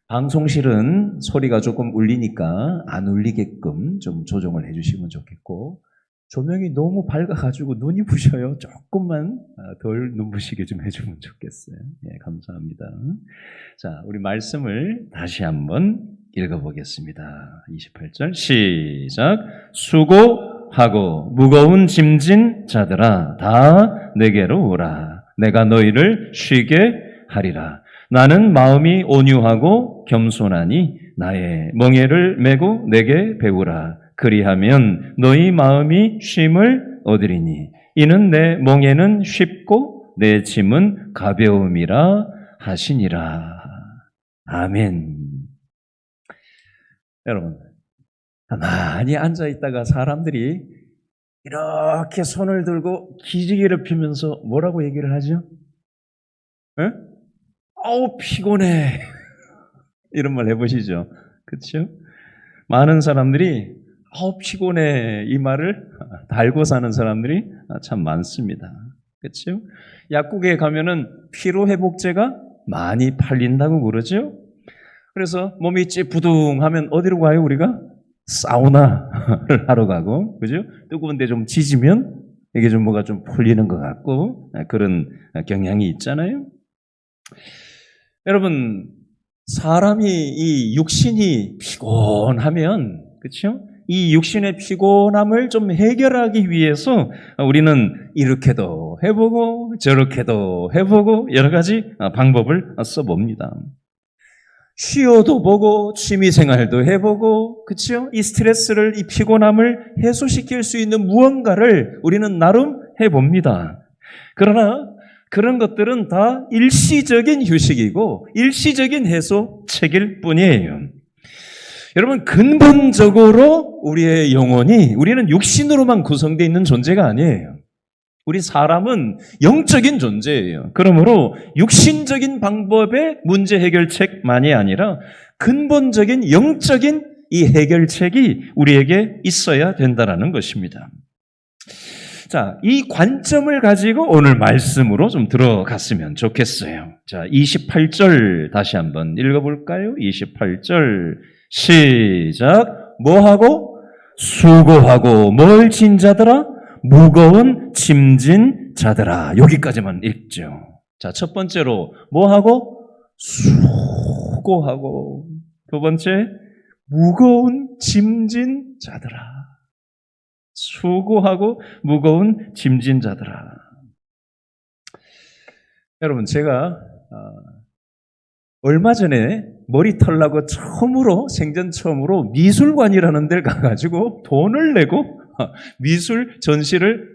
방송실은 소리가 조금 울리니까 안 울리게끔 좀 조정을 해주시면 좋겠고, 조명이 너무 밝아가지고 눈이 부셔요. 조금만 덜 눈부시게 좀 해주면 좋겠어요. 예, 감사합니다. 자, 우리 말씀을 다시 한번 읽어보겠습니다. 28절 시작. 수고하고 무거운 짐진 자들아 다 내게로 오라. 내가 너희를 쉬게 하리라. 나는 마음이 온유하고 겸손하니 나의 멍에를 메고 내게 배우라. 그리하면 너희 마음이 쉼을 얻으리니 이는 내 멍에는 쉽고 내 짐은 가벼움이라 하시니라. 아멘. 여러분, 가만히 앉아있다가 사람들이 이렇게 손을 들고 기지개를 피면서 뭐라고 얘기를 하죠? 에? 아우 피곤해 이런 말 해보시죠. 그렇죠? 많은 사람들이 아우 피곤해 이 말을 달고 사는 사람들이 참 많습니다. 그렇죠? 약국에 가면은 피로회복제가 많이 팔린다고 그러죠. 그래서 몸이 찌부둥하면 어디로 가요 우리가? 사우나를 하러 가고, 그죠? 뜨거운데 좀 지지면 이게 좀 뭐가 좀 풀리는 것 같고 그런 경향이 있잖아요. 여러분, 사람이 이 육신이 피곤하면, 그렇죠? 이 육신의 피곤함을 좀 해결하기 위해서 우리는 이렇게도 해보고 저렇게도 해보고 여러 가지 방법을 써봅니다. 쉬어도 보고 취미생활도 해보고, 그렇죠? 이 스트레스를, 이 피곤함을 해소시킬 수 있는 무언가를 우리는 나름 해봅니다. 그러나 그런 것들은 다 일시적인 휴식이고 일시적인 해소책일 뿐이에요. 여러분, 근본적으로 우리의 영혼이, 우리는 육신으로만 구성되어 있는 존재가 아니에요. 우리 사람은 영적인 존재예요. 그러므로 육신적인 방법의 문제 해결책만이 아니라 근본적인 영적인 이 해결책이 우리에게 있어야 된다는 것입니다. 자, 이 관점을 가지고 오늘 말씀으로 좀 들어갔으면 좋겠어요. 자, 28절 다시 한번 읽어볼까요? 28절 시작. 뭐하고? 수고하고 뭘 진 자들아? 무거운 짐진 자들아. 여기까지만 읽죠. 자, 첫 번째로 뭐하고? 수고하고. 두 번째, 무거운 짐진 자들아. 수고하고 무거운 짐진 자들아. 여러분, 제가 얼마 전에 머리 털라고 생전 처음으로 미술관이라는 데를 가가지고 돈을 내고 미술 전시를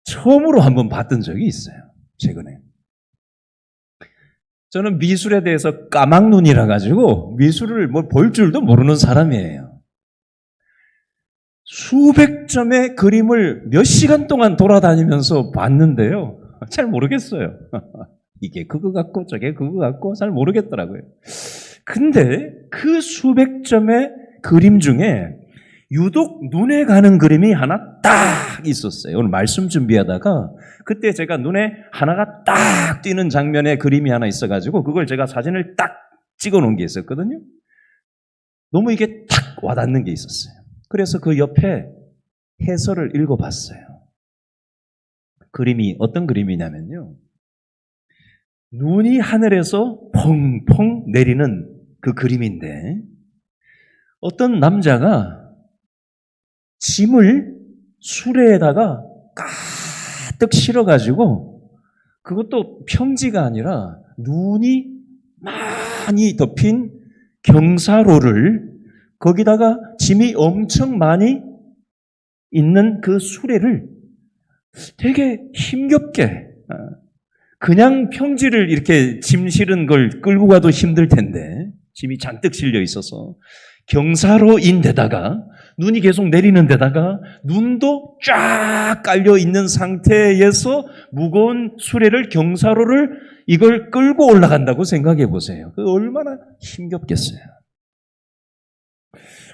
처음으로 한번 봤던 적이 있어요. 최근에. 저는 미술에 대해서 까막눈이라 가지고 미술을 볼 줄도 모르는 사람이에요. 수백 점의 그림을 몇 시간 동안 돌아다니면서 봤는데요. 잘 모르겠어요. 이게 그거 같고 저게 그거 같고 잘 모르겠더라고요. 근데 그 수백 점의 그림 중에 유독 눈에 가는 그림이 하나 딱 있었어요. 오늘 말씀 준비하다가 그때 제가 눈에 하나가 딱 띄는 장면의 그림이 하나 있어가지고 그걸 제가 사진을 딱 찍어 놓은 게 있었거든요. 너무 이게 딱 와닿는 게 있었어요. 그래서 그 옆에 해설을 읽어봤어요. 그림이 어떤 그림이냐면요. 눈이 하늘에서 펑펑 내리는 그 그림인데 어떤 남자가 짐을 수레에다가 가득 실어가지고 그것도 평지가 아니라 눈이 많이 덮인 경사로를 거기다가 짐이 엄청 많이 있는 그 수레를 되게 힘겹게 그냥 평지를 이렇게 짐 실은 걸 끌고 가도 힘들 텐데 짐이 잔뜩 실려 있어서 경사로인 데다가 눈이 계속 내리는 데다가 눈도 쫙 깔려 있는 상태에서 무거운 수레를 경사로를 이걸 끌고 올라간다고 생각해 보세요. 그 얼마나 힘겹겠어요.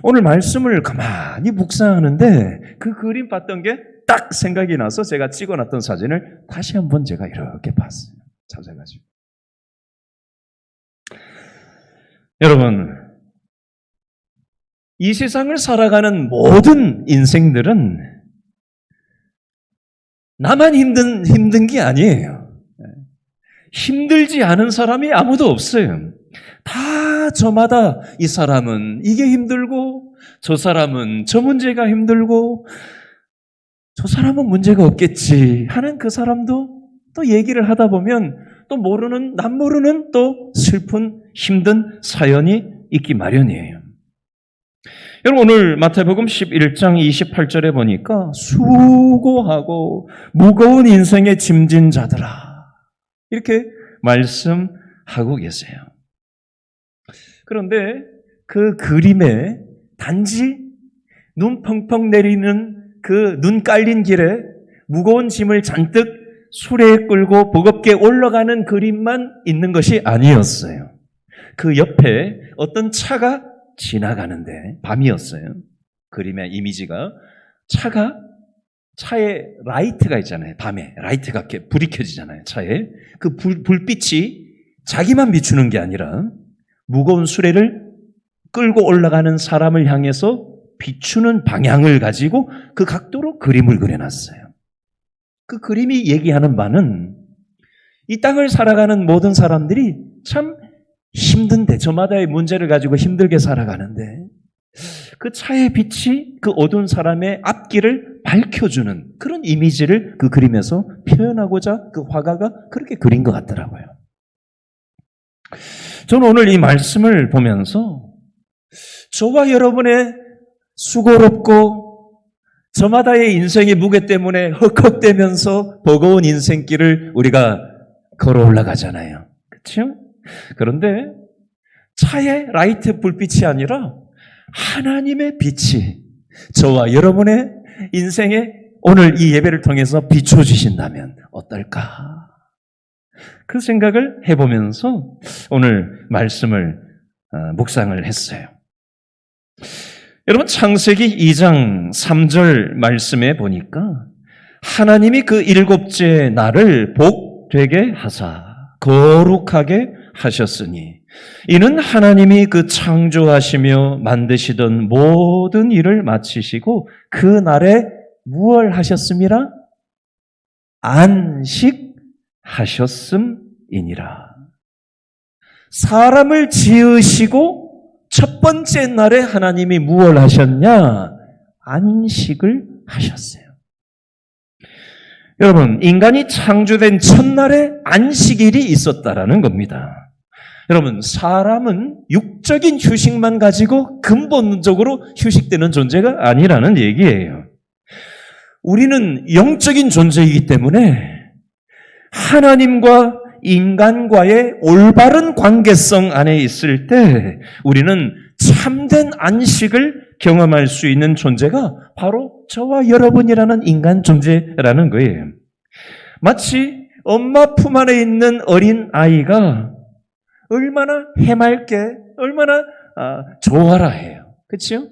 오늘 말씀을 가만히 묵상하는데 그 그림 봤던 게 딱 생각이 나서 제가 찍어놨던 사진을 다시 한번 제가 이렇게 봤어요. 찾아가지고. 여러분, 이 세상을 살아가는 모든 인생들은 나만 힘든 게 아니에요. 힘들지 않은 사람이 아무도 없어요. 다 저마다 이 사람은 이게 힘들고 저 사람은 저 문제가 힘들고 저 사람은 문제가 없겠지 하는 그 사람도 또 얘기를 하다 보면 또 남 모르는 또 슬픈 힘든 사연이 있기 마련이에요. 여러분, 오늘 마태복음 11장 28절에 보니까 수고하고 무거운 인생의 짐진 자들아 이렇게 말씀하고 계세요. 그런데 그 그림에 단지 눈 펑펑 내리는 그 눈 깔린 길에 무거운 짐을 잔뜩 수레에 끌고 버겁게 올라가는 그림만 있는 것이 아니었어요. 그 옆에 어떤 차가 지나가는데 밤이었어요. 그림의 이미지가 차에 라이트가 있잖아요. 밤에 라이트가 이렇게 불이 켜지잖아요. 차에 그 불빛이 자기만 비추는 게 아니라 무거운 수레를 끌고 올라가는 사람을 향해서 비추는 방향을 가지고 그 각도로 그림을 그려놨어요. 그 그림이 얘기하는 바는 이 땅을 살아가는 모든 사람들이 참 힘든데 저마다의 문제를 가지고 힘들게 살아가는데 그 차의 빛이 그 어두운 사람의 앞길을 밝혀주는 그런 이미지를 그 그림에서 표현하고자 그 화가가 그렇게 그린 것 같더라고요. 저는 오늘 이 말씀을 보면서 저와 여러분의 수고롭고 저마다의 인생의 무게 때문에 헉헉대면서 버거운 인생길을 우리가 걸어 올라가잖아요. 그렇죠? 그런데 차의 라이트 불빛이 아니라 하나님의 빛이 저와 여러분의 인생에 오늘 이 예배를 통해서 비춰주신다면 어떨까? 그 생각을 해보면서 오늘 말씀을 묵상을 했어요. 여러분, 창세기 2장 3절 말씀에 보니까 하나님이 그 일곱째 날을 복되게 하사 거룩하게 하셨으니 이는 하나님이 그 창조하시며 만드시던 모든 일을 마치시고 그 날에 무엇을 하셨음이라? 안식하셨음이니라. 사람을 지으시고 첫 번째 날에 하나님이 무엇을 하셨냐? 안식을 하셨어요. 여러분, 인간이 창조된 첫날에 안식일이 있었다라는 겁니다. 여러분, 사람은 육적인 휴식만 가지고 근본적으로 휴식되는 존재가 아니라는 얘기예요. 우리는 영적인 존재이기 때문에 하나님과 인간과의 올바른 관계성 안에 있을 때 우리는 참된 안식을 경험할 수 있는 존재가 바로 저와 여러분이라는 인간 존재라는 거예요. 마치 엄마 품 안에 있는 어린 아이가 얼마나 해맑게, 얼마나 좋아라 해요. 그렇죠?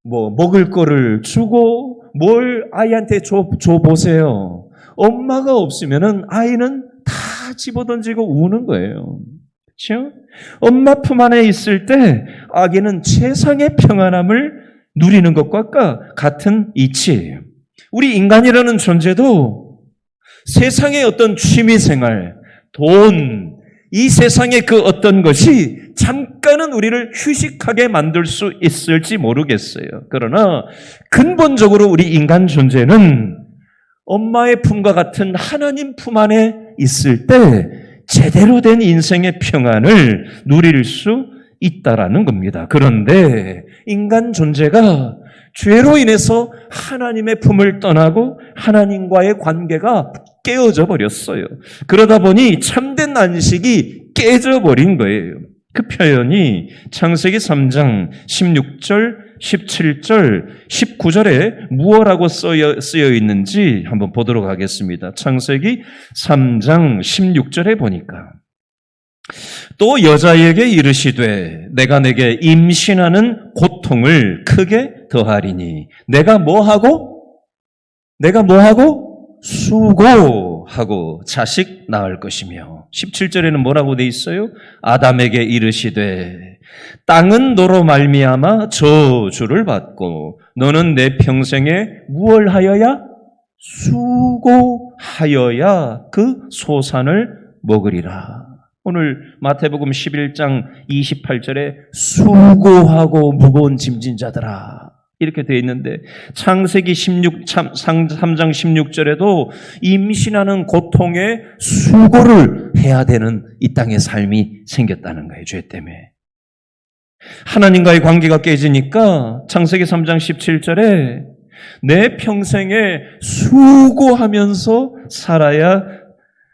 먹을 거를 주고 뭘 아이한테 줘보세요. 엄마가 없으면은 아이는 다 집어던지고 우는 거예요. 그렇죠? 엄마 품 안에 있을 때 아기는 최상의 평안함을 누리는 것과 같은 이치예요. 우리 인간이라는 존재도 세상의 어떤 취미생활, 돈, 이 세상의 그 어떤 것이 잠깐은 우리를 휴식하게 만들 수 있을지 모르겠어요. 그러나 근본적으로 우리 인간 존재는 엄마의 품과 같은 하나님 품 안에 있을 때 제대로 된 인생의 평안을 누릴 수 있다라는 겁니다. 그런데 인간 존재가 죄로 인해서 하나님의 품을 떠나고 하나님과의 관계가 깨어져 버렸어요. 그러다 보니 참된 안식이 깨져버린 거예요. 그 표현이 창세기 3장 16절, 17절, 19절에 무엇라고 쓰여 있는지 한번 보도록 하겠습니다. 창세기 3장 16절에 보니까 또 여자에게 이르시되 내가 내게 임신하는 고통을 크게 더하리니 내가 뭐하고 수고하고 수고하고 자식 낳을 것이며 17절에는 뭐라고 돼 있어요? 아담에게 이르시되 땅은 너로 말미암아 저주를 받고 너는 내 평생에 무엇을 하여야? 수고하여야 그 소산을 먹으리라. 오늘 마태복음 11장 28절에 수고하고 무거운 짐진 자들아 이렇게 되어 있는데 창세기 3장 16절에도 임신하는 고통에 수고를 해야 되는 이 땅의 삶이 생겼다는 거예요. 죄 때문에. 하나님과의 관계가 깨지니까 창세기 3장 17절에 내 평생에 수고하면서 살아야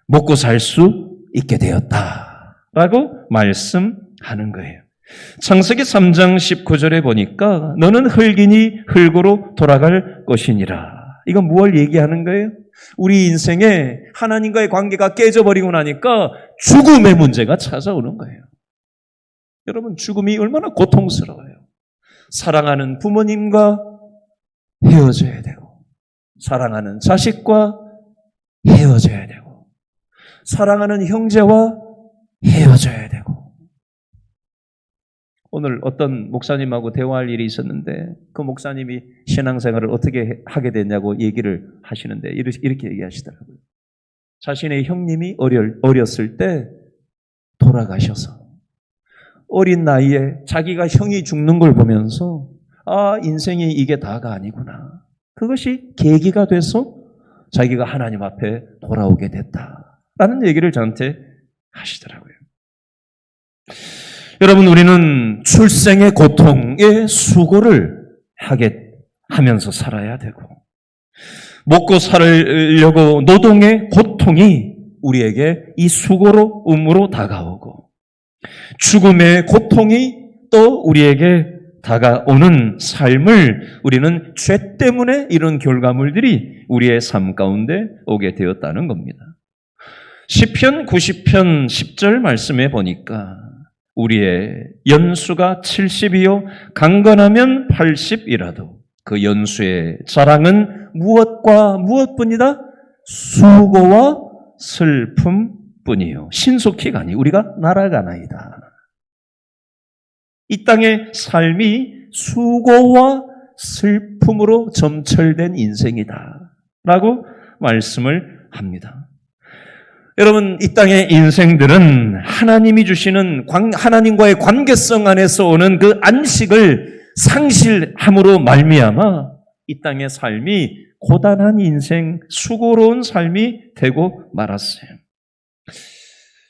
먹고 살 수 있게 되었다라고 말씀하는 거예요. 창세기 3장 19절에 보니까 너는 흙이니 흙으로 돌아갈 것이니라. 이건 무엇을 얘기하는 거예요? 우리 인생에 하나님과의 관계가 깨져버리고 나니까 죽음의 문제가 찾아오는 거예요. 여러분, 죽음이 얼마나 고통스러워요. 사랑하는 부모님과 헤어져야 되고, 사랑하는 자식과 헤어져야 되고, 사랑하는 형제와 헤어져야 되고. 오늘 어떤 목사님하고 대화할 일이 있었는데 그 목사님이 신앙생활을 어떻게 하게 됐냐고 얘기를 하시는데 이렇게 얘기하시더라고요. 자신의 형님이 어렸을 때 돌아가셔서 어린 나이에 자기가 형이 죽는 걸 보면서 아, 인생이 이게 다가 아니구나. 그것이 계기가 돼서 자기가 하나님 앞에 돌아오게 됐다라는 얘기를 저한테 하시더라고요. 여러분, 우리는 출생의 고통에 수고를 하면서 살아야 되고, 먹고 살려고 노동의 고통이 우리에게 이 수고로 음으로 다가오고, 죽음의 고통이 또 우리에게 다가오는 삶을 우리는 죄 때문에 이런 결과물들이 우리의 삶 가운데 오게 되었다는 겁니다. 시편 90편 10절 말씀에 보니까 우리의 연수가 70이요 강건하면 80이라도 그 연수의 자랑은 무엇과 무엇뿐이다? 수고와 슬픔뿐이요 신속히 가니 우리가 날아가나이다. 이 땅의 삶이 수고와 슬픔으로 점철된 인생이다 라고 말씀을 합니다. 여러분, 이 땅의 인생들은 하나님이 주시는 하나님과의 관계성 안에서 오는 그 안식을 상실함으로 말미암아 이 땅의 삶이 고단한 인생, 수고로운 삶이 되고 말았어요.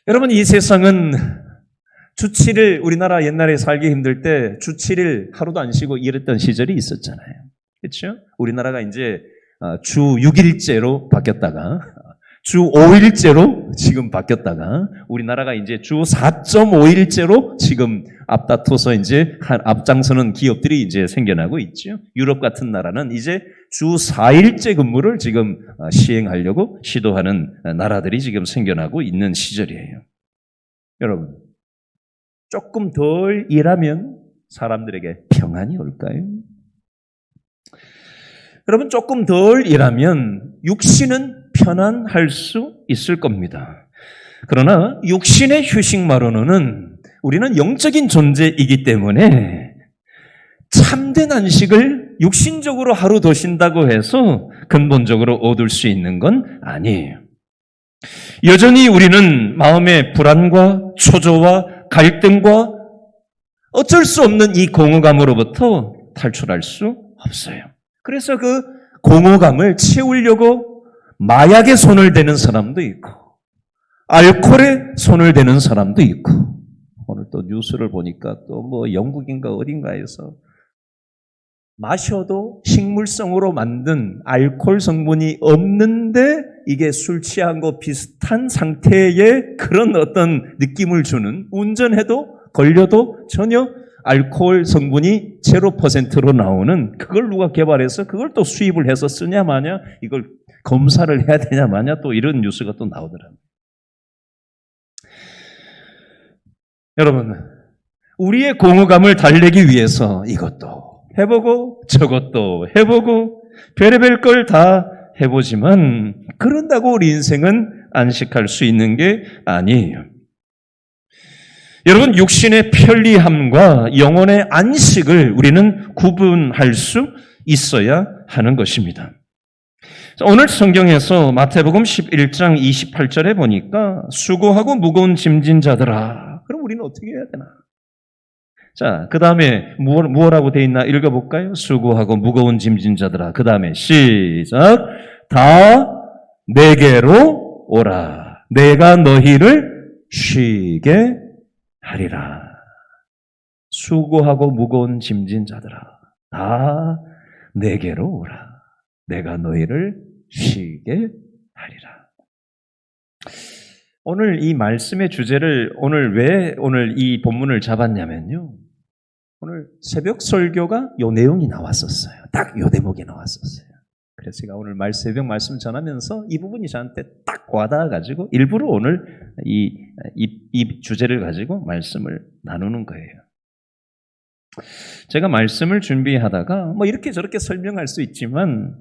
여러분, 이 세상은 주 7일, 우리나라 옛날에 살기 힘들 때 주 7일 하루도 안 쉬고 일했던 시절이 있었잖아요. 그렇죠? 우리나라가 이제 주 6일제로 바뀌었다가 주 5일제로 지금 바뀌었다가 우리나라가 이제 주 4.5일제로 지금 앞다퉈서 이제 앞장서는 기업들이 이제 생겨나고 있죠. 유럽 같은 나라는 이제 주 4일제 근무를 지금 시행하려고 시도하는 나라들이 지금 생겨나고 있는 시절이에요. 여러분, 조금 덜 일하면 사람들에게 평안이 올까요? 여러분, 조금 덜 일하면 육신은 편안할 수 있을 겁니다. 그러나 육신의 휴식만으로는 우리는 영적인 존재이기 때문에 참된 안식을 육신적으로 하루 더 쉰다고 해서 근본적으로 얻을 수 있는 건 아니에요. 여전히 우리는 마음의 불안과 초조와 갈등과 어쩔 수 없는 이 공허감으로부터 탈출할 수 없어요. 그래서 그 공허감을 채우려고 마약에 손을 대는 사람도 있고 알코올에 손을 대는 사람도 있고 오늘 또 뉴스를 보니까 또 뭐 영국인가 어딘가에서 마셔도 식물성으로 만든 알코올 성분이 없는데 이게 술 취한 거 비슷한 상태의 그런 어떤 느낌을 주는 운전해도 걸려도 전혀 알코올 성분이 0%로 나오는 그걸 누가 개발해서 그걸 또 수입을 해서 쓰냐 마냐 이걸 검사를 해야 되냐 마냐 또 이런 뉴스가 또 나오더라고요. 여러분, 우리의 공허감을 달래기 위해서 이것도 해보고 저것도 해보고 별의별 걸 다 해보지만 그런다고 우리 인생은 안식할 수 있는 게 아니에요. 여러분, 육신의 편리함과 영혼의 안식을 우리는 구분할 수 있어야 하는 것입니다. 오늘 성경에서 마태복음 11장 28절에 보니까 수고하고 무거운 짐진 자들아. 그럼 우리는 어떻게 해야 되나? 자, 그 다음에 무엇라고 되어 있나 읽어볼까요? 수고하고 무거운 짐진 자들아. 그 다음에 시작. 다 내게로 오라. 내가 너희를 쉬게 하리라. 수고하고 무거운 짐진 자들아. 다 내게로 오라. 내가 너희를 쉬게 하리라. 오늘 이 말씀의 주제를 왜 이 본문을 잡았냐면요. 오늘 새벽 설교가 요 내용이 나왔었어요. 딱 요 대목이 나왔었어요. 그래서 제가 오늘 새벽 말씀 전하면서 이 부분이 저한테 딱 와닿아가지고 일부러 오늘 이 주제를 가지고 말씀을 나누는 거예요. 제가 말씀을 준비하다가 이렇게 저렇게 설명할 수 있지만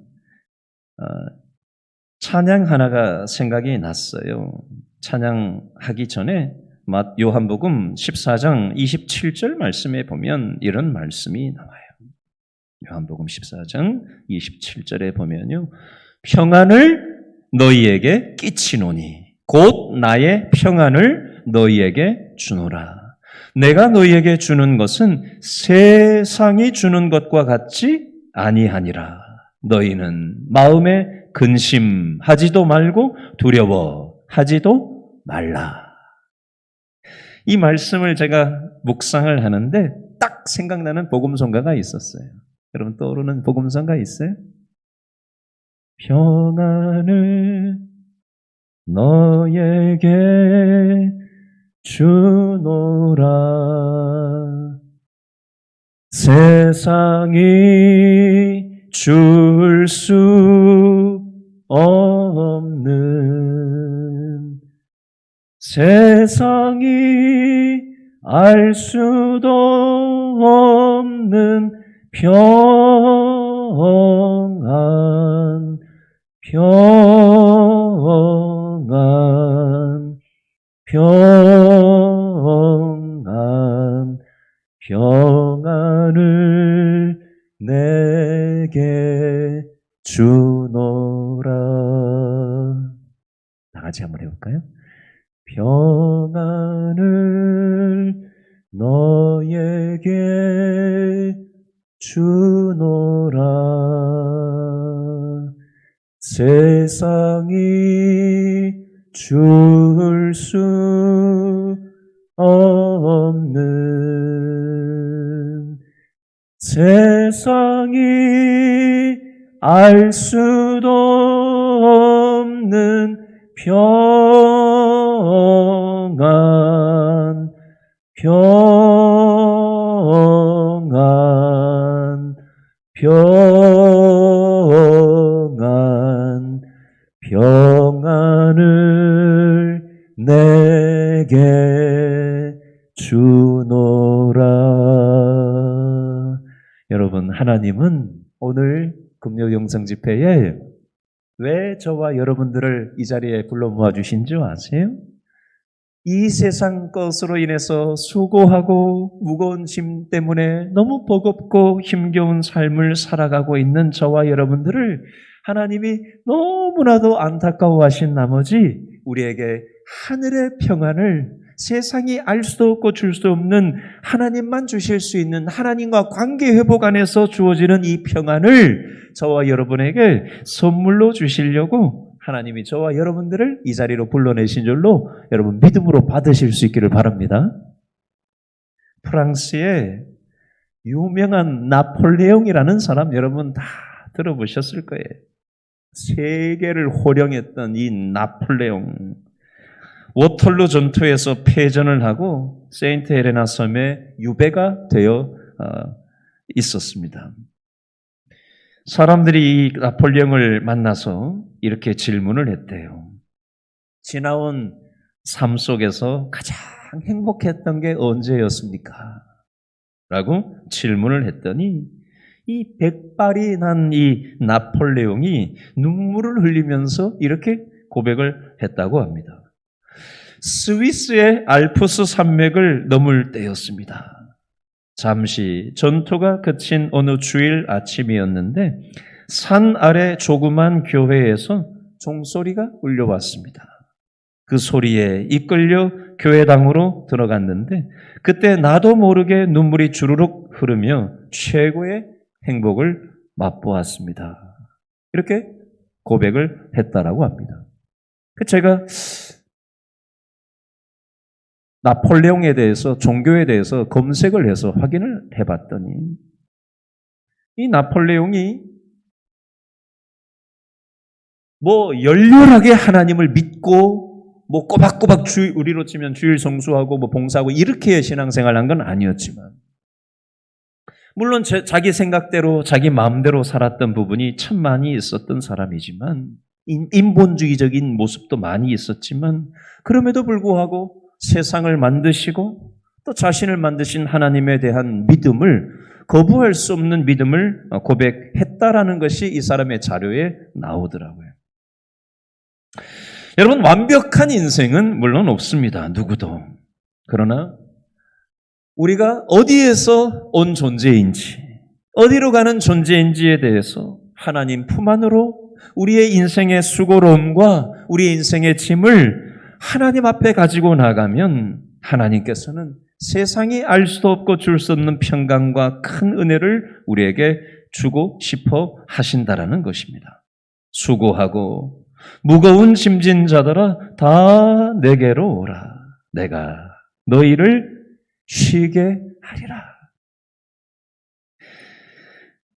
찬양 하나가 생각이 났어요. 찬양하기 전에 요한복음 14장 27절 말씀에 보면 이런 말씀이 나와요. 요한복음 14장 27절에 보면요. 평안을 너희에게 끼치노니 곧 나의 평안을 너희에게 주노라. 내가 너희에게 주는 것은 세상이 주는 것과 같지 아니하니라. 너희는 마음에 근심하지도 말고 두려워하지도 말라. 이 말씀을 제가 묵상을 하는데 딱 생각나는 복음성가가 있었어요. 여러분 떠오르는 복음성가 있어요? 평안을 너에게 주노라. 세상이 줄 수 없는, 세상이 알 수도 없는 평안, 평안, 평안, 평안을 내게 주노라. 다 같이 한번 해볼까요? 평안을 너에게 주노라. 세상이 줄 수 없는, 세상이 알 수도 없는 평안, 평안, 평안, 평안을 내게 주노라. 여러분, 하나님은 오늘 금요 영성 집회에 왜 저와 여러분들을 이 자리에 불러 모아주신 줄 아세요? 이 세상 것으로 인해서 수고하고 무거운 짐 때문에 너무 버겁고 힘겨운 삶을 살아가고 있는 저와 여러분들을 하나님이 너무나도 안타까워하신 나머지 우리에게 하늘의 평안을, 세상이 알 수도 없고 줄 수 없는 하나님만 주실 수 있는 하나님과 관계 회복 안에서 주어지는 이 평안을 저와 여러분에게 선물로 주시려고 하나님이 저와 여러분들을 이 자리로 불러내신 줄로 여러분 믿음으로 받으실 수 있기를 바랍니다. 프랑스의 유명한 나폴레옹이라는 사람 여러분 다 들어보셨을 거예요. 세계를 호령했던 이 나폴레옹, 워털루 전투에서 패전을 하고 세인트 헬레나 섬에 유배가 되어 있었습니다. 사람들이 이 나폴레옹을 만나서 이렇게 질문을 했대요. 지나온 삶 속에서 가장 행복했던 게 언제였습니까? 라고 질문을 했더니 이 백발이 난 이 나폴레옹이 눈물을 흘리면서 이렇게 고백을 했다고 합니다. 스위스의 알프스 산맥을 넘을 때였습니다. 잠시 전투가 그친 어느 주일 아침이었는데 산 아래 조그만 교회에서 종소리가 울려왔습니다. 그 소리에 이끌려 교회당으로 들어갔는데 그때 나도 모르게 눈물이 주르륵 흐르며 최고의 행복을 맛보았습니다. 이렇게 고백을 했다라고 합니다. 제가 나폴레옹에 대해서, 종교에 대해서 검색을 해서 확인을 해봤더니 이 나폴레옹이 열렬하게 하나님을 믿고 꼬박꼬박 우리로 치면 주일 성수하고 봉사하고 이렇게 신앙생활 한 건 아니었지만 물론 자기 생각대로 자기 마음대로 살았던 부분이 참 많이 있었던 사람이지만 인본주의적인 모습도 많이 있었지만 그럼에도 불구하고 세상을 만드시고 또 자신을 만드신 하나님에 대한 믿음을 거부할 수 없는 믿음을 고백했다라는 것이 이 사람의 자료에 나오더라고요. 여러분, 완벽한 인생은 물론 없습니다. 누구도. 그러나 우리가 어디에서 온 존재인지, 어디로 가는 존재인지에 대해서 하나님 품 안으로 우리의 인생의 수고로움과 우리의 인생의 짐을 하나님 앞에 가지고 나가면 하나님께서는 세상이 알 수도 없고 줄 수 없는 평강과 큰 은혜를 우리에게 주고 싶어 하신다라는 것입니다. 수고하고 무거운 짐진 자들아 다 내게로 오라. 내가 너희를 쉬게 하리라.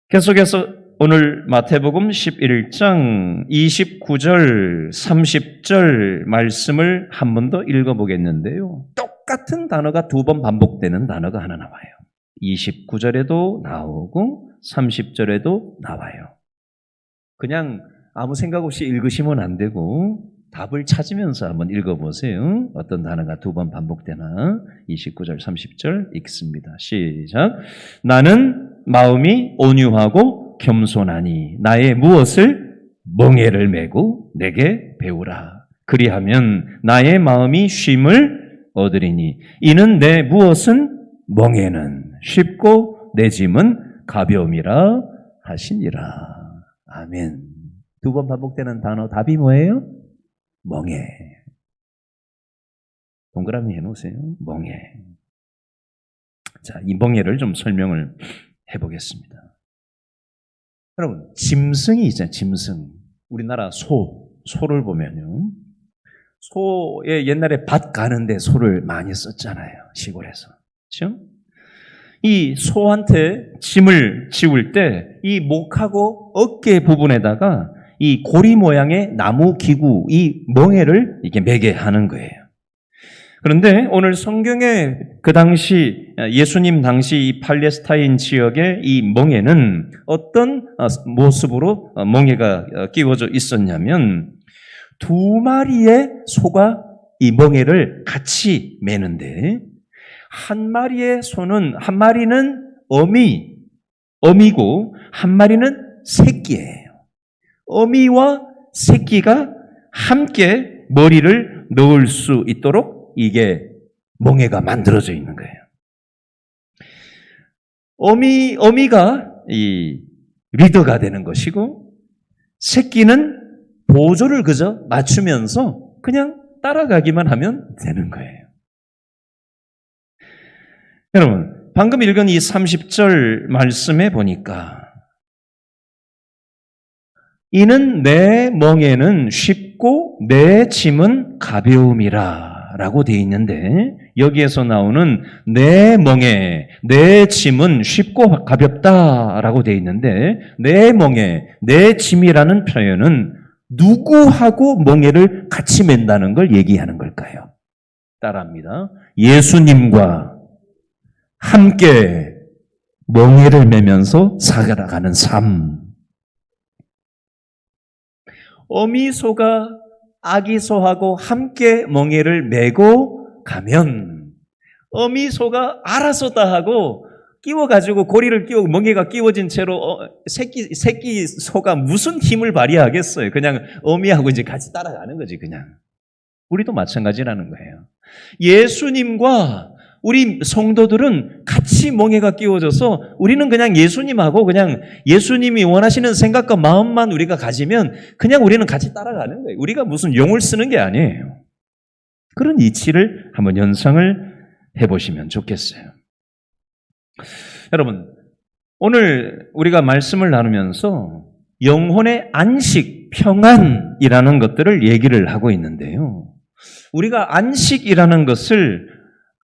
계속해서 오늘 마태복음 11장 29절, 30절 말씀을 한 번 더 읽어보겠는데요. 똑같은 단어가 두 번 반복되는 단어가 하나 나와요. 29절에도 나오고 30절에도 나와요. 그냥 아무 생각 없이 읽으시면 안 되고 답을 찾으면서 한번 읽어보세요. 어떤 단어가 두 번 반복되나? 29절, 30절 읽습니다. 시작. 나는 마음이 온유하고 겸손하니 나의 무엇을 멍에를 메고 내게 배우라. 그리하면 나의 마음이 쉼을 얻으리니 이는 내 무엇은 멍에는 쉽고 내 짐은 가벼움이라 하시니라. 아멘. 두 번 반복되는 단어 답이 뭐예요? 멍에. 동그라미 해놓으세요. 멍에. 자, 이 멍에를 좀 설명을 해보겠습니다. 여러분, 짐승이 있잖아요. 짐승. 우리나라 소를 보면요. 소에 옛날에 밭 가는데 소를 많이 썼잖아요. 시골에서. 그렇죠? 이 소한테 짐을 지울 때 이 목하고 어깨 부분에다가 이 고리 모양의 나무 기구, 이 멍에를 이렇게 매게 하는 거예요. 그런데 오늘 성경에 그 당시 예수님 당시 이 팔레스타인 지역의 이 멍에는 어떤 모습으로 멍에가 끼워져 있었냐면 두 마리의 소가 이 멍에를 같이 매는데 한 마리의 소는 한 마리는 어미고 한 마리는 새끼예요. 어미와 새끼가 함께 머리를 넣을 수 있도록 이게 멍에가 만들어져 있는 거예요. 어미가 이 리더가 되는 것이고 새끼는 보조를 그저 맞추면서 그냥 따라가기만 하면 되는 거예요. 여러분, 방금 읽은 이 30절 말씀에 보니까 이는 내 멍에는 쉽고 내 짐은 가벼움이라 라고 되어 있는데 여기에서 나오는 내 멍에, 내 짐은 쉽고 가볍다라고 되어 있는데 내 멍에, 내 짐이라는 표현은 누구하고 멍에를 같이 맨다는 걸 얘기하는 걸까요? 따라합니다. 예수님과 함께 멍에를 매면서 살아가는 삶. 어미소가 아기소하고 함께 멍에를 메고 가면 어미소가 알아서 다 하고 끼워가지고 고리를 끼워 멍게가 끼워진 채로 새끼 소가 무슨 힘을 발휘하겠어요. 그냥 어미하고 이제 같이 따라가는 거지 그냥. 우리도 마찬가지라는 거예요. 예수님과 우리 성도들은 같이 멍에가 끼워져서 우리는 그냥 예수님하고 그냥 예수님이 원하시는 생각과 마음만 우리가 가지면 그냥 우리는 같이 따라가는 거예요. 우리가 무슨 용을 쓰는 게 아니에요. 그런 이치를 한번 연상을 해보시면 좋겠어요. 여러분, 오늘 우리가 말씀을 나누면서 영혼의 안식, 평안이라는 것들을 얘기를 하고 있는데요. 우리가 안식이라는 것을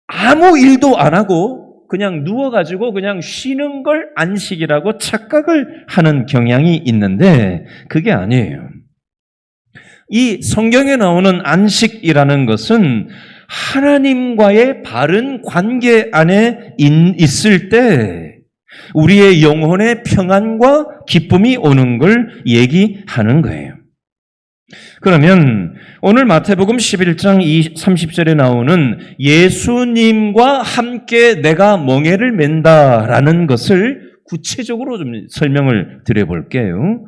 아무 일도 안 하고 그냥 누워가지고 그냥 쉬는 걸 안식이라고 착각을 하는 경향이 있는데 그게 아니에요. 이 성경에 나오는 안식이라는 것은 하나님과의 바른 관계 안에 있을 때 우리의 영혼의 평안과 기쁨이 오는 걸 얘기하는 거예요. 그러면 오늘 마태복음 11장 30절에 나오는 예수님과 함께 내가 멍에를 맨다라는 것을 구체적으로 좀 설명을 드려볼게요.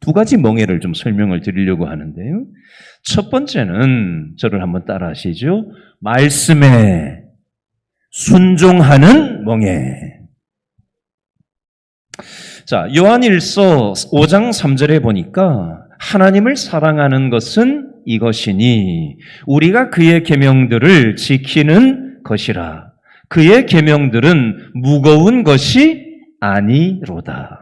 두 가지 멍에를 좀 설명을 드리려고 하는데요. 첫 번째는 저를 한번 따라 하시죠. 말씀에 순종하는 멍에. 자, 요한일서 5장 3절에 보니까 하나님을 사랑하는 것은 이것이니 우리가 그의 계명들을 지키는 것이라. 그의 계명들은 무거운 것이 아니로다.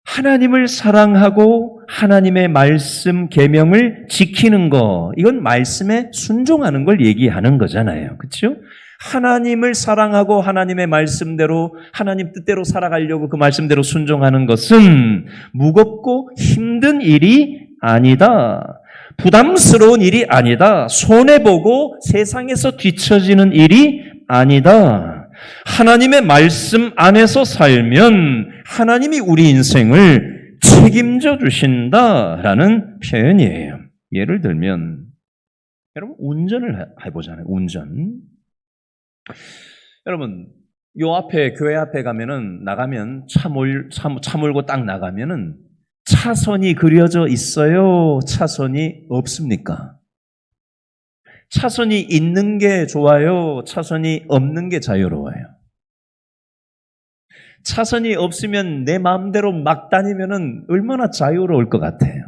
하나님을 사랑하고 하나님의 말씀 계명을 지키는 거, 이건 말씀에 순종하는 걸 얘기하는 거잖아요. 그렇죠? 하나님을 사랑하고 하나님의 말씀대로 하나님 뜻대로 살아가려고 그 말씀대로 순종하는 것은 무겁고 힘든 일이 아니다. 부담스러운 일이 아니다. 손해보고 세상에서 뒤처지는 일이 아니다. 하나님의 말씀 안에서 살면 하나님이 우리 인생을 책임져 주신다라는 표현이에요. 예를 들면 여러분 운전을 해보잖아요. 운전. 여러분 요 앞에 교회 앞에 가면은 나가면 차 몰고 딱 나가면은 차선이 그려져 있어요? 차선이 없습니까? 차선이 있는 게 좋아요? 차선이 없는 게 자유로워요? 차선이 없으면 내 마음대로 막 다니면은 얼마나 자유로울 것 같아요.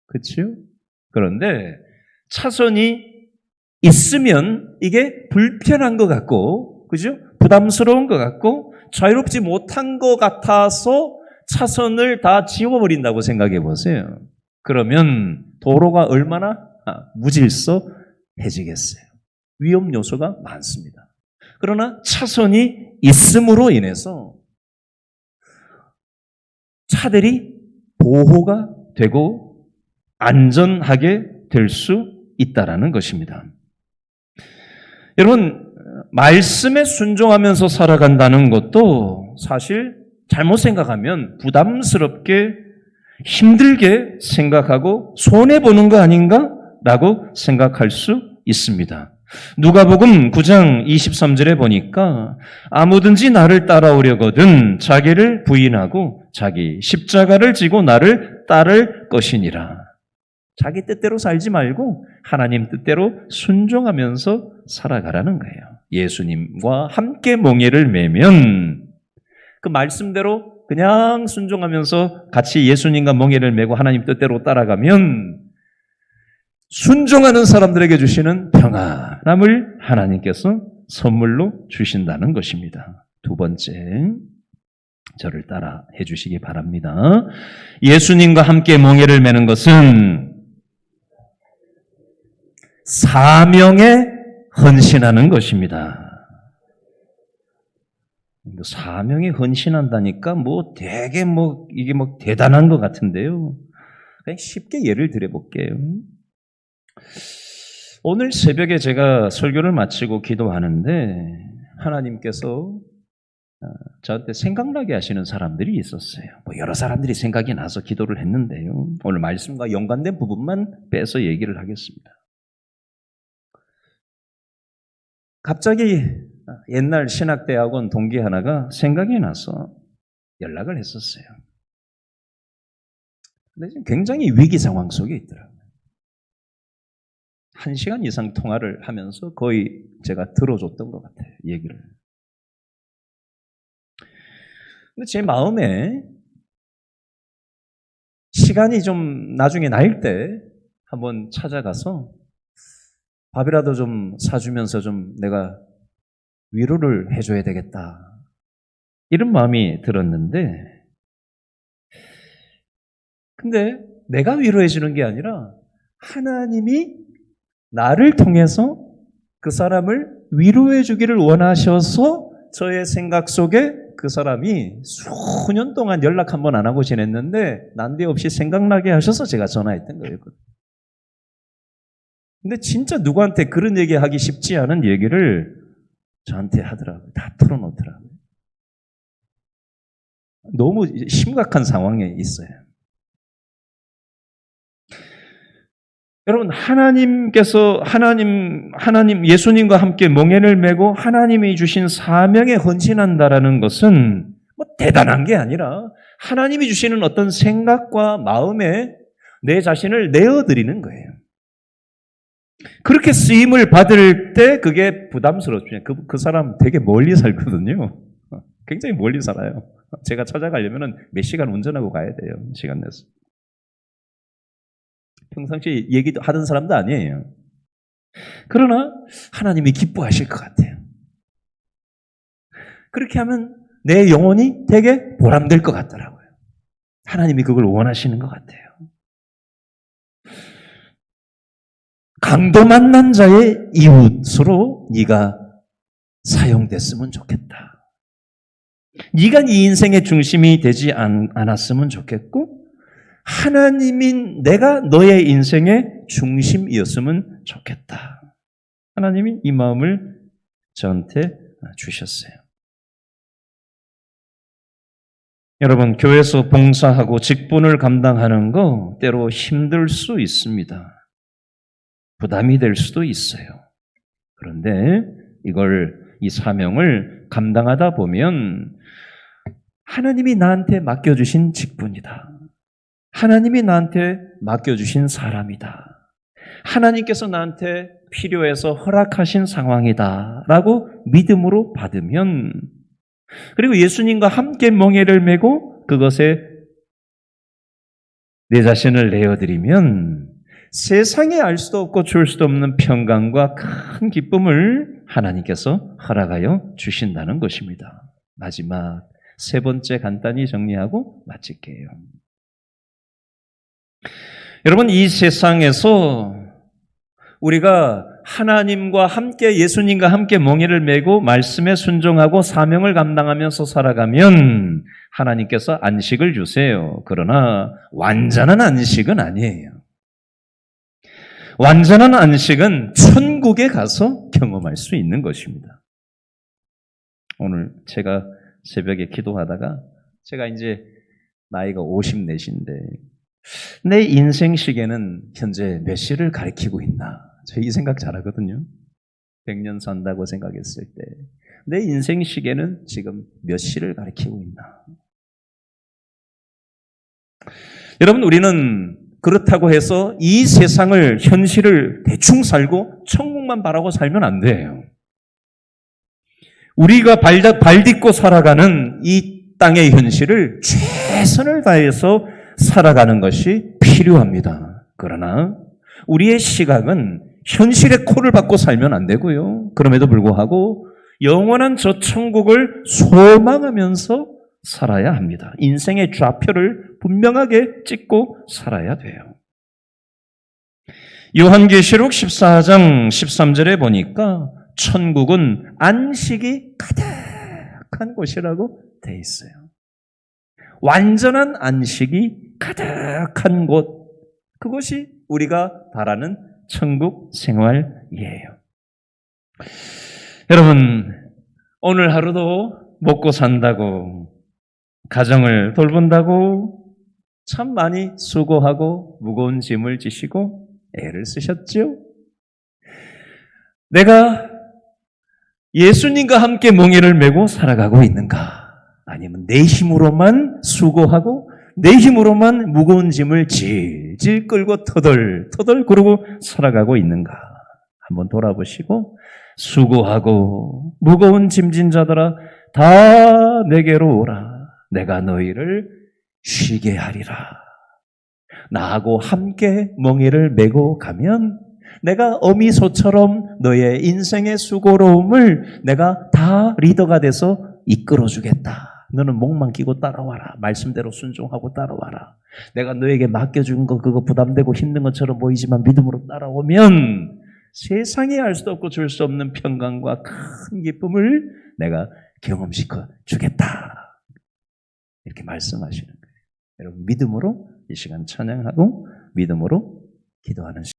그렇죠? 그런데 차선이 있으면 이게 불편한 것 같고, 그죠? 부담스러운 것 같고, 자유롭지 못한 것 같아서 차선을 다 지워버린다고 생각해 보세요. 그러면 도로가 얼마나 무질서해지겠어요. 위험 요소가 많습니다. 그러나 차선이 있음으로 인해서 차들이 보호가 되고 안전하게 될 수 있다라는 것입니다. 여러분, 말씀에 순종하면서 살아간다는 것도 사실 잘못 생각하면 부담스럽게 힘들게 생각하고 손해보는 거 아닌가? 라고 생각할 수 있습니다. 누가복음 9장 23절에 보니까 아무든지 나를 따라오려거든 자기를 부인하고 자기 십자가를 지고 나를 따를 것이니라. 자기 뜻대로 살지 말고 하나님 뜻대로 순종하면서 살아가라는 거예요. 예수님과 함께 멍에를 매면 그 말씀대로 그냥 순종하면서 같이 예수님과 멍에를 매고 하나님 뜻대로 따라가면 순종하는 사람들에게 주시는 평안함을 하나님께서 선물로 주신다는 것입니다. 두 번째, 저를 따라 해주시기 바랍니다. 예수님과 함께 멍에를 매는 것은 사명에 헌신하는 것입니다. 사명에 헌신한다니까 되게 이게 대단한 것 같은데요. 그냥 쉽게 예를 들어볼게요. 오늘 새벽에 제가 설교를 마치고 기도하는데 하나님께서 저한테 생각나게 하시는 사람들이 있었어요. 여러 사람들이 생각이 나서 기도를 했는데요. 오늘 말씀과 연관된 부분만 빼서 얘기를 하겠습니다. 갑자기 옛날 신학대학원 동기 하나가 생각이 나서 연락을 했었어요. 근데 지금 굉장히 위기 상황 속에 있더라고요. 1시간 이상 통화를 하면서 거의 제가 들어줬던 것 같아요, 얘기를. 근데 제 마음에 시간이 좀 나중에 날 때 한번 찾아가서 밥이라도 좀 사주면서 좀 내가 위로를 해줘야 되겠다. 이런 마음이 들었는데, 근데 내가 위로해 주는 게 아니라 하나님이 나를 통해서 그 사람을 위로해 주기를 원하셔서 저의 생각 속에 그 사람이 수년 동안 연락 한 번 안 하고 지냈는데 난데없이 생각나게 하셔서 제가 전화했던 거예요. 근데 진짜 누구한테 그런 얘기하기 쉽지 않은 얘기를 저한테 하더라고요. 다 털어놓더라고요. 너무 심각한 상황에 있어요. 여러분, 하나님께서 예수님과 함께 멍에를 메고 하나님이 주신 사명에 헌신한다라는 것은 뭐 대단한 게 아니라 하나님이 주시는 어떤 생각과 마음에 내 자신을 내어드리는 거예요. 그렇게 쓰임을 받을 때 그게 부담스럽죠. 그 사람 되게 멀리 살거든요. 굉장히 멀리 살아요. 제가 찾아가려면 몇 시간 운전하고 가야 돼요. 시간 내서. 평상시 얘기도 하던 사람도 아니에요. 그러나 하나님이 기뻐하실 것 같아요. 그렇게 하면 내 영혼이 되게 보람될 것 같더라고요. 하나님이 그걸 원하시는 것 같아요. 강도 만난 자의 이웃으로 네가 사용됐으면 좋겠다. 네가 네 인생의 중심이 되지 않았으면 좋겠고 하나님인 내가 너의 인생의 중심이었으면 좋겠다. 하나님이 이 마음을 저한테 주셨어요. 여러분, 교회에서 봉사하고 직분을 감당하는 거 때로 힘들 수 있습니다. 부담이 될 수도 있어요. 그런데 이 사명을 감당하다 보면 하나님이 나한테 맡겨주신 직분이다. 하나님이 나한테 맡겨주신 사람이다. 하나님께서 나한테 필요해서 허락하신 상황이다. 라고 믿음으로 받으면, 그리고 예수님과 함께 멍에를 메고 그것에 내 자신을 내어드리면 세상에 알 수도 없고 줄 수도 없는 평강과 큰 기쁨을 하나님께서 허락하여 주신다는 것입니다. 마지막 세 번째 간단히 정리하고 마칠게요. 여러분, 이 세상에서 우리가 하나님과 함께 예수님과 함께 멍에를 메고 말씀에 순종하고 사명을 감당하면서 살아가면 하나님께서 안식을 주세요. 그러나 완전한 안식은 아니에요. 완전한 안식은 천국에 가서 경험할 수 있는 것입니다. 오늘 제가 새벽에 기도하다가 제가 이제 나이가 54인데 내 인생 시계는 현재 몇 시를 가리키고 있나? 저 이 생각 잘하거든요. 100년 산다고 생각했을 때 내 인생 시계는 지금 몇 시를 가리키고 있나? 여러분, 우리는 그렇다고 해서 이 세상을 현실을 대충 살고 천국만 바라고 살면 안 돼요. 우리가 발 딛고 살아가는 이 땅의 현실을 최선을 다해서 살아가는 것이 필요합니다. 그러나 우리의 시각은 현실의 코를 박고 살면 안 되고요. 그럼에도 불구하고 영원한 저 천국을 소망하면서 살아야 합니다. 인생의 좌표를 분명하게 찍고 살아야 돼요. 요한계시록 14장 13절에 보니까 천국은 안식이 가득한 곳이라고 돼 있어요. 완전한 안식이 가득한 곳, 그것이 우리가 바라는 천국 생활이에요. 여러분, 오늘 하루도 먹고 산다고, 가정을 돌본다고 참 많이 수고하고 무거운 짐을 지시고 애를 쓰셨죠? 내가 예수님과 함께 멍에를 메고 살아가고 있는가? 아니면 내 힘으로만 수고하고 내 힘으로만 무거운 짐을 질질 끌고 터덜터덜 구르고 살아가고 있는가? 한번 돌아보시고 수고하고 무거운 짐진 자들아 다 내게로 오라. 내가 너희를 쉬게 하리라. 나하고 함께 멍에를 메고 가면 내가 어미소처럼 너의 인생의 수고로움을 내가 다 리더가 돼서 이끌어주겠다. 너는 목만 끼고 따라와라. 말씀대로 순종하고 따라와라. 내가 너에게 맡겨준 거 그거 부담되고 힘든 것처럼 보이지만 믿음으로 따라오면 세상에 알 수도 없고 줄 수 없는 평강과 큰 기쁨을 내가 경험시켜 주겠다. 이렇게 말씀하시는 거예요. 여러분 믿음으로 이 시간 찬양하고 믿음으로 기도하는 시간.